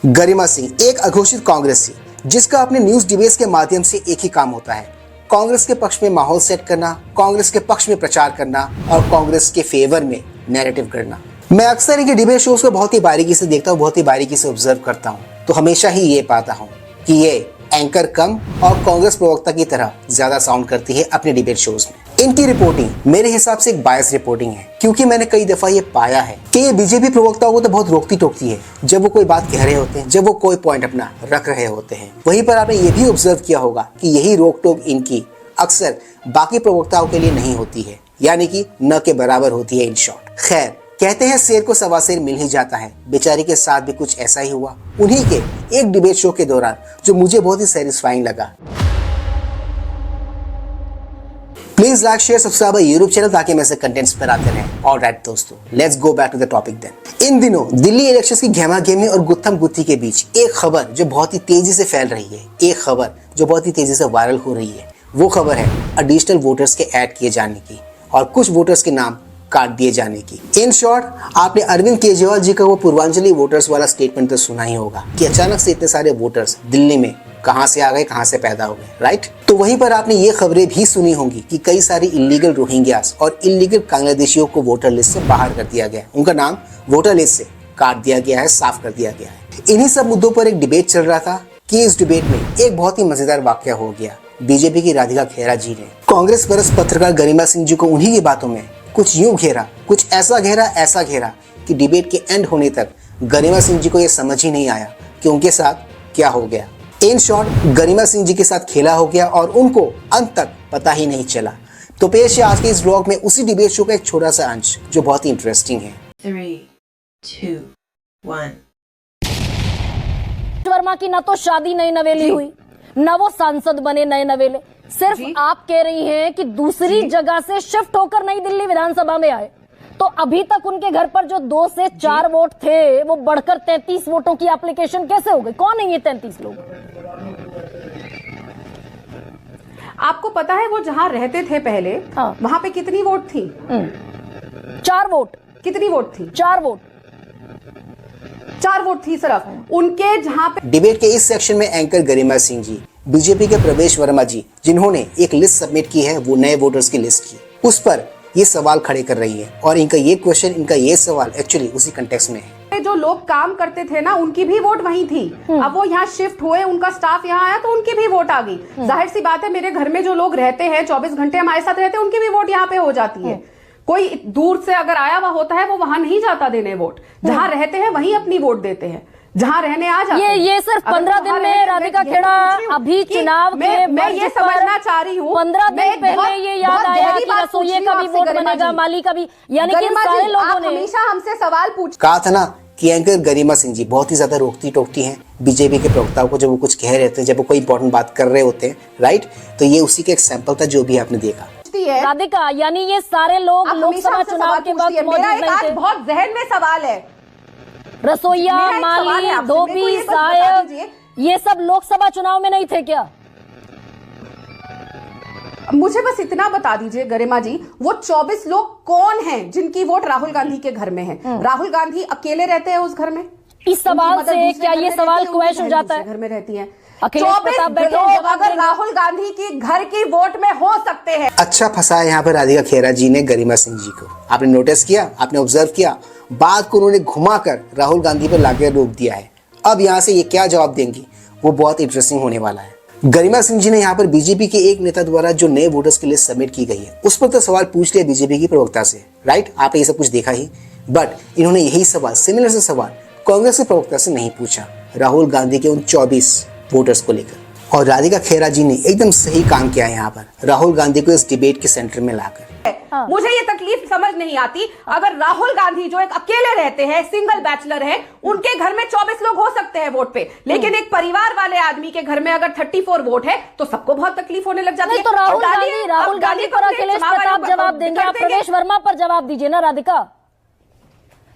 गरिमा सिंह एक अघोषित कांग्रेसी जिसका अपने न्यूज डिबेट्स के माध्यम से एक ही काम होता है, कांग्रेस के पक्ष में माहौल सेट करना, कांग्रेस के पक्ष में प्रचार करना और कांग्रेस के फेवर में नैरेटिव करना। मैं अक्सर इनके डिबेट शोज को बहुत ही बारीकी से देखता हूँ, बहुत ही बारीकी से ऑब्जर्व करता हूँ, तो हमेशा ही ये पाता हूँ कि ये एंकर कम और कांग्रेस प्रवक्ता की तरह ज्यादा साउंड करती है अपने डिबेट शोज में। इनकी रिपोर्टिंग मेरे हिसाब से एक बायस रिपोर्टिंग है, क्योंकि मैंने कई दफा ये पाया है कि ये बीजेपी प्रवक्ताओं को तो बहुत रोकती टोकती है जब वो कोई बात कह रहे होते हैं, जब वो कोई पॉइंट अपना रख रहे होते हैं। वहीं पर आपने ये भी ऑब्जर्व किया होगा कि यही रोक टोक इनकी अक्सर बाकी प्रवक्ताओं के लिए नहीं होती है, यानी कि न के बराबर होती है इन शॉर्ट। खैर, कहते हैं शेर को सवा शेर मिल ही जाता है, बेचारी के साथ भी कुछ ऐसा ही हुआ उन्हीं के एक डिबेट शो के दौरान, जो मुझे बहुत ही सेटिस्फाइंग लगा। Please like share subscribe YouTube channel ताकि मैं ऐसे कंटेंट्स पर आते रहें। ऑलराइट दोस्तों, let's go back to the topic then. इन दिनों दिल्ली इलेक्शंस की घेमा-घेमी और गुत्थम गुत्थी के बीच एक खबर जो बहुत ही तेजी से फैल रही है, एक खबर जो बहुत ही तेजी से वायरल हो रही है, वो खबर है एडिशनल वोटर्स के ऐड किए जाने की और कुछ वोटर्स के नाम काट दिए जाने की। इन शॉर्ट, आपने अरविंद केजरीवाल जी का वो पूर्वांचली वोटर्स वाला स्टेटमेंट तो सुना ही होगा कि अचानक से इतने सारे वोटर्स दिल्ली में कहां से आ गए, कहां से पैदा हो गए, राइट। तो वहीं पर आपने ये खबरें भी सुनी होंगी कि कई सारी इलीगल रोहिंग्यास और इलीगल बांग्लादेशियों को वोटर लिस्ट से बाहर कर दिया गया, उनका नाम वोटर लिस्ट से काट दिया गया है, साफ कर दिया गया है। इन्हीं सब मुद्दों पर एक डिबेट चल रहा था कि इस डिबेट में एक बहुत ही मजेदार वाकया हो गया। बीजेपी की राधिका खेरा जी ने कांग्रेस परस्त पत्रकार गरिमा सिंह जी को उन्हीं की बातों में कुछ यूं घेरा, कुछ ऐसा घेरा कि डिबेट के एंड होने तक गरिमा सिंह जी को यह समझ ही नहीं आया कि उनके साथ क्या हो गया। इन शॉर्ट, गरिमा सिंह जी के साथ खेला हो गया और उनको अंत तक पता ही नहीं चला। तो पेश है आज के इस व्लॉग में उसी डिबेट शो का एक छोटा सा अंश जो बहुत ही इंटरेस्टिंग है। 3, 2, 1। वर्मा की ना तो शादी नई नवेली हुई, ना वो सांसद बने नए नवेले, सिर्फ आप कह रही हैं कि दूसरी जगह से शिफ्ट होकर नई दिल्ली विधानसभा में आए। तो अभी तक उनके घर पर जो 2 से 4 वोट थे वो बढ़कर 33 वोटों की एप्लीकेशन कैसे हो गई? कौन है ये 33 लोग? आपको पता है वो जहां रहते थे पहले, हाँ। वहां पे कितनी वोट थी? 4 वोट। कितनी वोट थी? 4 वोट। 4 वोट थी सिर्फ उनके जहां पे। डिबेट के इस सेक्शन में एंकर गरिमा सिंह जी, बीजेपी के प्रवेश वर्मा जी, जिन्होंने एक लिस्ट सबमिट की है, वो नए वोटर्स की लिस्ट की, उस पर ये सवाल खड़े कर रही है और इनका ये क्वेश्चन, इनका ये सवाल एक्चुअली उसी कंटेक्स्ट में है। जो लोग काम करते थे ना, उनकी भी वोट वहीं थी। अब वो यहाँ शिफ्ट हुए, उनका स्टाफ यहाँ आया तो उनकी भी वोट आ गई। जाहिर सी बात है, मेरे घर में जो लोग रहते हैं, 24 घंटे हमारे साथ रहते हैं, उनकी भी वोट यहाँ पे हो जाती है। कोई दूर से अगर आया हुआ होता है, वो वहां नहीं जाता देने वोट, जहां रहते हैं वहीं अपनी वोट देते हैं, जहां रहने आ जाते हैं। ये सिर्फ 15 दिन में राधिका खेड़ा अभी चुनाव के मैं ये समझना चाह रही हूँ, 15 दिन पहले ये याद आया कि रसोइये का भी वोट बनेगा, माली का भी, यानी कि सारे लोगों ने हमेशा हमसे सवाल पूछ कहा था ना कि एंकर गरिमा सिंह जी बहुत ही ज्यादा रोकती टोकती हैं बीजेपी के प्रवक्ताओं को जब वो कुछ कह रहे थे, जब वो कोई इंपॉर्टेंट बात कर रहे होते हैं, राइट। तो ये उसी का एक सैंपल था जो भी आपने देखा। राधिका, यानी ये सारे लोग लोकसभा चुनाव के वक्त मौजूद नहीं थे। बहुत जहन में सवाल है, रसोइया, माली, धोबी, सहायक, ये सब लोकसभा चुनाव में नहीं थे क्या? मुझे बस इतना बता दीजिए गरिमा जी, वो 24 लोग कौन हैं जिनकी वोट राहुल गांधी के घर में है? राहुल गांधी अकेले रहते हैं उस घर में? इस सवाल से क्या ये सवाल क्वेश्च हो जाता है? घर में रहती है 24 लोग, अगर राहुल गांधी की घर की वोट में हो सकते हैं। अच्छा फंसाया यहाँ पर राधिका खेरा जी ने गरिमा सिंह जी को। आपने नोटिस किया, आपने ऑब्जर्व किया, बात को उन्होंने घुमाकर राहुल गांधी पर लाकर रोक दिया है। अब यहाँ से ये क्या जवाब देंगी, वो बहुत इंटरेस्टिंग होने वाला है। गरिमा सिंह जी ने यहाँ पर बीजेपी के एक नेता द्वारा जो नए वोटर्स की लिस्ट सबमिट की गई है, उस पर तो सवाल पूछ लिया बीजेपी की प्रवक्ता से, राइट। आपने ये सब कुछ देखा ही, बट इन्होंने यही सवाल, सिमिलर से सवाल कांग्रेस के प्रवक्ता से नहीं पूछा, राहुल गांधी के उन 24 वोटर्स को लेकर। और राधिका खेरा जी ने एकदम सही काम किया यहाँ पर, राहुल गांधी को इस डिबेट के सेंटर में लाकर। मुझे ये तकलीफ समझ नहीं आती, अगर राहुल गांधी जो एक अकेले रहते हैं, सिंगल बैचलर हैं, उनके घर में 24 लोग हो सकते हैं वोट पे, लेकिन एक परिवार वाले आदमी के घर में अगर 34 वोट है तो सबको बहुत तकलीफ होने लग जाती है। तो राहुल गांधी पर अखिलेश प्रताप जवाब देंगे, आप प्रवेश वर्मा पर जवाब दीजिए ना राधिका,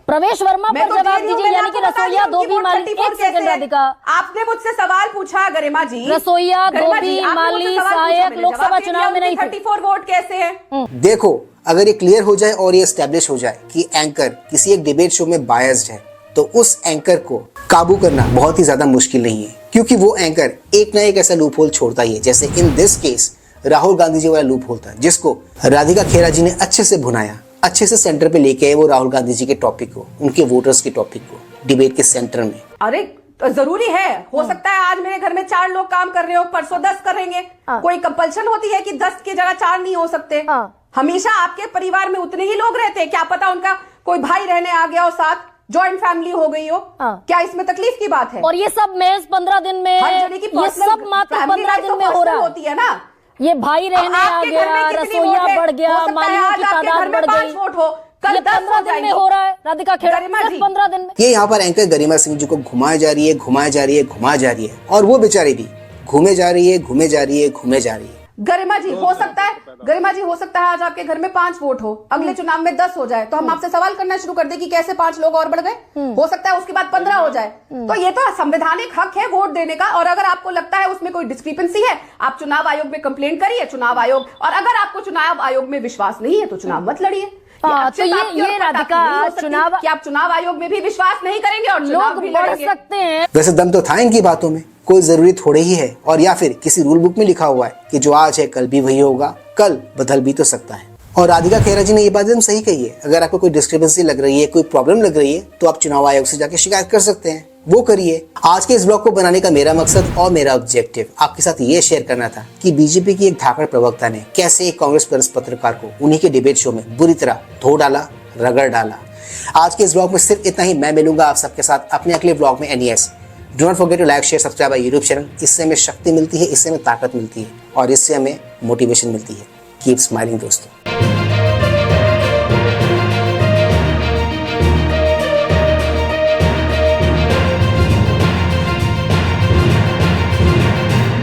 प्रवेश वर्मा पर जवाब दीजिए, यानी कि रसोइया, धोबी, माली। एक सेकंड राधिका, आपने मुझसे सवाल पूछा गरिमा जी, रसोइया, धोबी, माली, सहायक लोकसभा चुनाव में नहीं थे, 34 वोट कैसे हैं? देखो, अगर ये क्लियर हो जाए और ये एस्टेब्लिश हो जाए कि एंकर किसी एक डिबेट शो में बायस्ड है, तो उस एंकर को काबू करना बहुत ही ज्यादा मुश्किल नहीं है, क्योंकि वो एंकर एक ना एक ऐसा लूप होल छोड़ता ही है। जैसे in this case Rahul Gandhi ji वाला लूप होल था, जिसको राधिका खेरा जी ने अच्छे से भुनाया, अच्छे से सेंटर पे लेके आए वो राहुल गांधी जी के टॉपिक को, उनके वोटर्स के टॉपिक को डिबेट के सेंटर में। अरे जरूरी है, हो सकता है आज मेरे घर में 4 लोग काम कर रहे हो, परसों 10 करेंगे। कोई कंपल्शन होती है कि 10 की जगह 4 नहीं हो सकते? हमेशा आपके परिवार में उतने ही लोग रहते हैं, क्या पता उनका कोई भाई रहने आ गया हो साथ, जॉइंट फैमिली हो गई हो, क्या इसमें तकलीफ की बात है? और ये सब महज 15 दिन में, ये सब मात्र 15 दिन में हो रहा होती है ना। ये भाई रहने आ गया, रसोईया बढ़ गया, मालियों की तादाद बढ़ गई, ये 15 दिन में हो रहा है। राधिका खेरा 15 दिन में। ये यहाँ पर एंकर गरिमा सिंह जी को घुमाई जा रही है, घुमाई जा रही है, घुमाई जा रही है, और वो बेचारी भी घूमे जा रही है, घूमे जा रही है, घूमे जा रही है। गरिमा जी हो सकता है, गरिमा जी हो सकता है आज आपके घर में 5 वोट हो, अगले चुनाव में 10 हो जाए, तो हम आपसे सवाल करना शुरू कर दे कि कैसे 5 लोग और बढ़ गए। हो सकता है उसके बाद 15 हो जाए। तो ये तो संवैधानिक हक है वोट देने का, और अगर आपको लगता है उसमें कोई डिस्क्रिपेंसी है, आप चुनाव आयोग में कंप्लेंट करिए, चुनाव आयोग, और अगर आपको चुनाव आयोग में विश्वास नहीं है तो चुनाव मत लड़िए। तो ये राधिका चुनाव, कि आप चुनाव आयोग में भी विश्वास नहीं करेंगे और लोग बढ़ सकते हैं। वैसे दम तो था इनकी बातों में, कोई जरूरी थोड़े ही है, और या फिर किसी रूल बुक में लिखा हुआ है कि जो आज है कल भी वही होगा, कल बदल भी तो सकता है। और राधिका खेरा जी ने ये बात एकदम सही कही है, अगर आपको कोई डिस्क्रिपेंसी लग रही है, कोई प्रॉब्लम लग रही है, तो आप चुनाव आयोग से जाके शिकायत कर सकते हैं, वो करिए। आज के इस ब्लॉग को बनाने का मेरा मकसद और मेरा ऑब्जेक्टिव आपके साथ ये शेयर करना था कि बीजेपी की एक धाकड़ प्रवक्ता ने कैसे एक कांग्रेस प्लस पत्रकार को उन्हीं के डिबेट शो में बुरी तरह धो डाला, रगड़ डाला। आज के इस ब्लॉग में सिर्फ इतना ही। मैं मिलूंगा आप सबके साथ अपने अगले ब्लॉग में। NES do not forget to like share subscribe my YouTube channel. इससे हमें शक्ति मिलती है, इससे हमें ताकत मिलती है, और इससे हमें मोटिवेशन मिलती है। कीप स्माइलिंग दोस्तों।